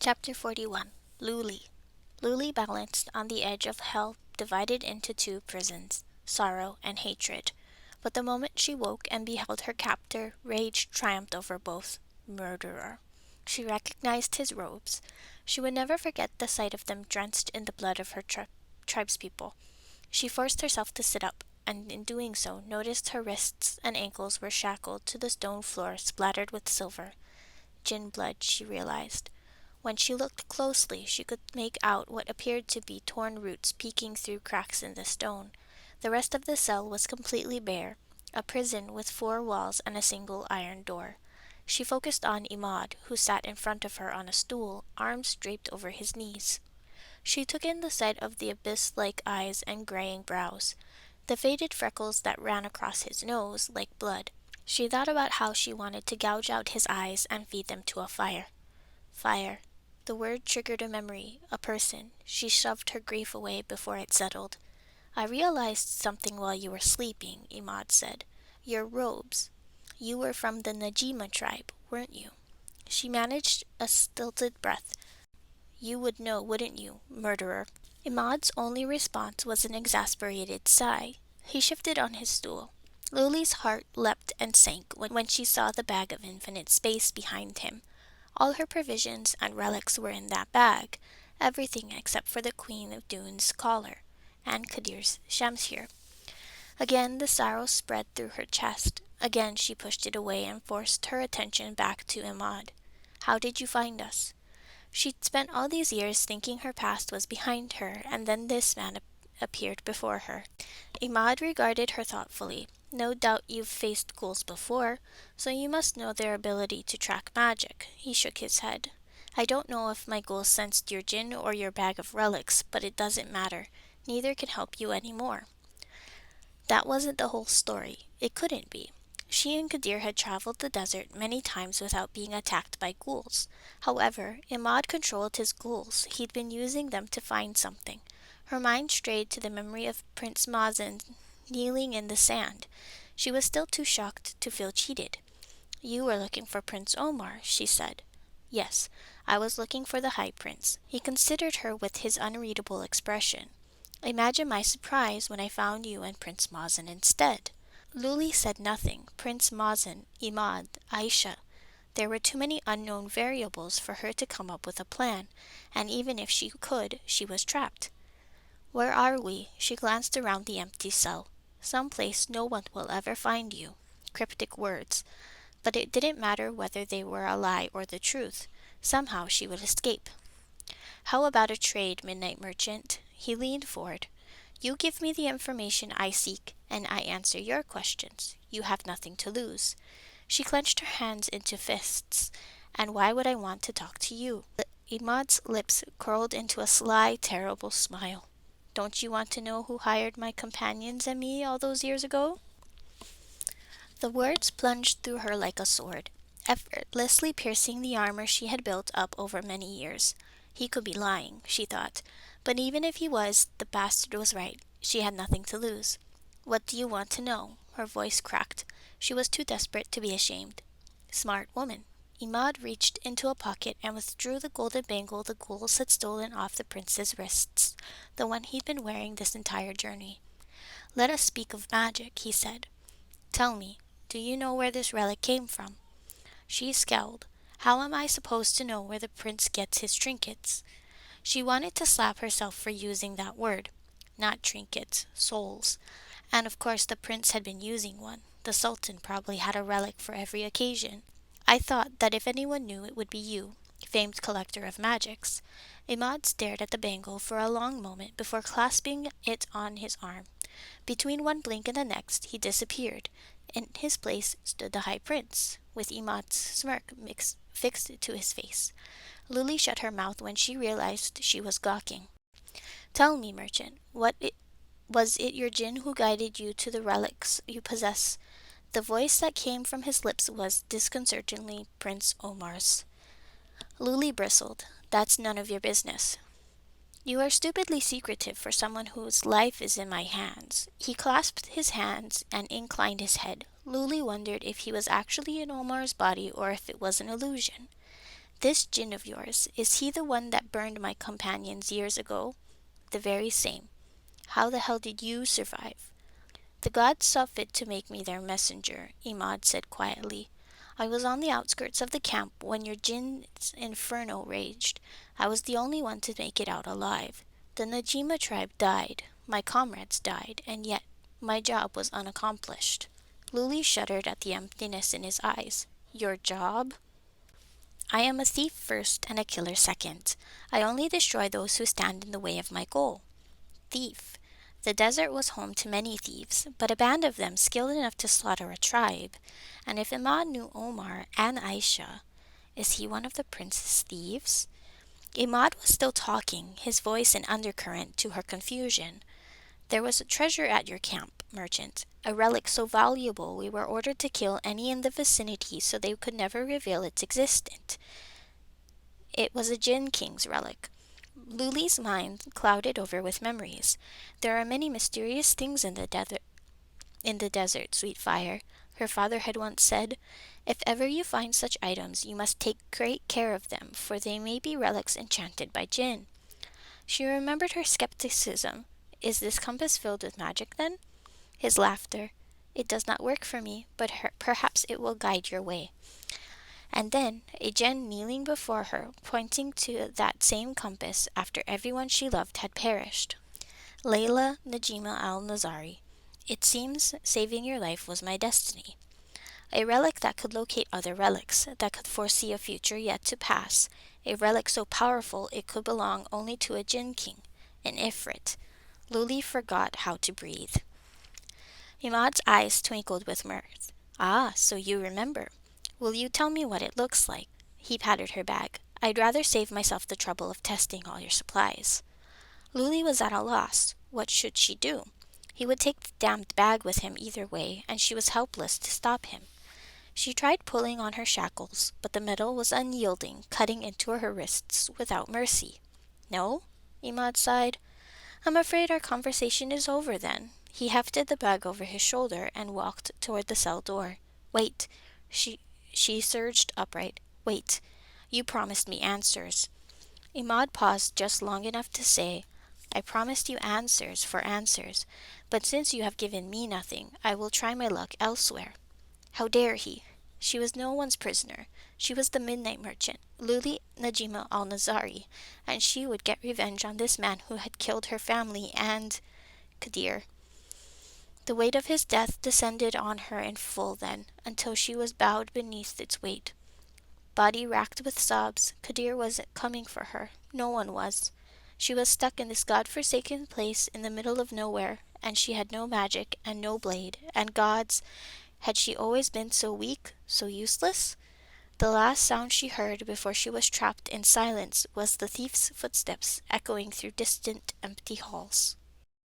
Chapter 41. Luli. Luli balanced on the edge of hell, divided into two prisons, sorrow and hatred. But the moment she woke and beheld her captor, rage triumphed over both. Murderer. She recognized his robes. She would never forget the sight of them drenched in the blood of her tribespeople. She forced herself to sit up, and in doing so noticed her wrists and ankles were shackled to the stone floor splattered with silver. Jinn blood, she realized. When she looked closely, she could make out what appeared to be torn roots peeking through cracks in the stone. The rest of the cell was completely bare, a prison with 4 walls and a single iron door. She focused on Imad, who sat in front of her on a stool, arms draped over his knees. She took in the sight of the abyss-like eyes and graying brows, the faded freckles that ran across his nose like blood. She thought about how she wanted to gouge out his eyes and feed them to a fire. Fire. The word triggered a memory, a person. She shoved her grief away before it settled. I realized something while you were sleeping, Imad said. Your robes. You were from the Najima tribe, weren't you? She managed a stilted breath. You would know, wouldn't you, murderer? Imad's only response was an exasperated sigh. He shifted on his stool. Lily's heart leapt and sank when she saw the bag of infinite space behind him. All her provisions and relics were in that bag, everything except for the Queen of Dune's collar, and Kadir's shamshir. Again the sorrow spread through her chest. Again she pushed it away and forced her attention back to Imad. How did you find us? She'd spent all these years thinking her past was behind her, and then this man appeared before her. Imad regarded her thoughtfully. No doubt you've faced ghouls before, so you must know their ability to track magic. He shook his head. I don't know if my ghouls sensed your jinn or your bag of relics, but it doesn't matter. Neither can help you any more. That wasn't the whole story. It couldn't be. She and Kadir had traveled the desert many times without being attacked by ghouls. However, Imad controlled his ghouls. He'd been using them to find something. Her mind strayed to the memory of Prince Mazen kneeling in the sand. She was still too shocked to feel cheated. You were looking for Prince Omar, she said. Yes, I was looking for the High Prince. He considered her with his unreadable expression. Imagine my surprise when I found you and Prince Mazen instead. Luli said nothing. Prince Mazen, Imad, Aisha. There were too many unknown variables for her to come up with a plan, and even if she could, she was trapped. Where are we? She glanced around the empty cell. Some place no one will ever find you. Cryptic words. But it didn't matter whether they were a lie or the truth. Somehow she would escape. How about a trade, Midnight Merchant? He leaned forward. You give me the information I seek, and I answer your questions. You have nothing to lose. She clenched her hands into fists. And why would I want to talk to you? Imad's lips curled into a sly, terrible smile. Don't you want to know who hired my companions and me all those years ago? The words plunged through her like a sword, effortlessly piercing the armor she had built up over many years. He could be lying, she thought, but even if he was, the bastard was right. She had nothing to lose. What do you want to know? Her voice cracked. She was too desperate to be ashamed. Smart woman. Imad reached into a pocket and withdrew the golden bangle the ghouls had stolen off the prince's wrists, the one he'd been wearing this entire journey. Let us speak of magic, he said. Tell me, do you know where this relic came from? She scowled. How am I supposed to know where the prince gets his trinkets? She wanted to slap herself for using that word. Not trinkets, souls. And of course the prince had been using one. The sultan probably had a relic for every occasion. I thought that if anyone knew it would be you, famed collector of magics. Imad stared at the bangle for a long moment before clasping it on his arm. Between one blink and the next, he disappeared. In his place stood the high prince, with Imad's smirk fixed to his face. Luli shut her mouth when she realized she was gawking. Tell me, merchant, was it your jinn who guided you to the relics you possess? The voice that came from his lips was disconcertingly Prince Omar's. Luli bristled. That's none of your business. You are stupidly secretive for someone whose life is in my hands. He clasped his hands and inclined his head. Luli wondered if he was actually in Omar's body or if it was an illusion. This Jinn of yours, is he the one that burned my companions years ago? The very same. How the hell did you survive? The gods saw fit to make me their messenger, Imad said quietly. I was on the outskirts of the camp when your Jinn's inferno raged. I was the only one to make it out alive. The Najima tribe died, my comrades died, and yet my job was unaccomplished. Luli shuddered at the emptiness in his eyes. Your job? I am a thief first and a killer second. I only destroy those who stand in the way of my goal. Thief. The desert was home to many thieves, but a band of them skilled enough to slaughter a tribe. And if Imad knew Omar and Aisha, is he one of the prince's thieves? Imad was still talking, his voice an undercurrent to her confusion. There was a treasure at your camp, merchant, a relic so valuable we were ordered to kill any in the vicinity so they could never reveal its existence. It was a Jinn King's relic. Luli's mind clouded over with memories. There are many mysterious things in the desert, sweet fire, her father had once said. If ever you find such items, you must take great care of them, for they may be relics enchanted by Jinn. She remembered her skepticism. Is this compass filled with magic, then? His laughter. It does not work for me, but perhaps it will guide your way. And then a Jinn kneeling before her, pointing to that same compass after everyone she loved had perished. Layla Najima al-Nazari. It seems saving your life was my destiny. A relic that could locate other relics, that could foresee a future yet to pass. A relic so powerful it could belong only to a Jinn King, an Ifrit. Luli forgot how to breathe. Imad's eyes twinkled with mirth. Ah, so you remember. Will you tell me what it looks like? He patted her bag. I'd rather save myself the trouble of testing all your supplies. Luli was at a loss. What should she do? He would take the damned bag with him either way, and she was helpless to stop him. She tried pulling on her shackles, but the metal was unyielding, cutting into her wrists without mercy. No? Imad sighed. I'm afraid our conversation is over then. He hefted the bag over his shoulder and walked toward the cell door. Wait. She surged upright. Wait. You promised me answers. Imad paused just long enough to say, I promised you answers for answers, but since you have given me nothing, I will try my luck elsewhere. How dare he? She was no one's prisoner. She was the midnight merchant, Luli Najima al-Nazari, and she would get revenge on this man who had killed her family and Kadir. The weight of his death descended on her in full then, until she was bowed beneath its weight. Body racked with sobs, Kadir wasn't coming for her. No one was. She was stuck in this god-forsaken place in the middle of nowhere, and she had no magic and no blade, and gods. Had she always been so weak, so useless? The last sound she heard before she was trapped in silence was the thief's footsteps echoing through distant, empty halls.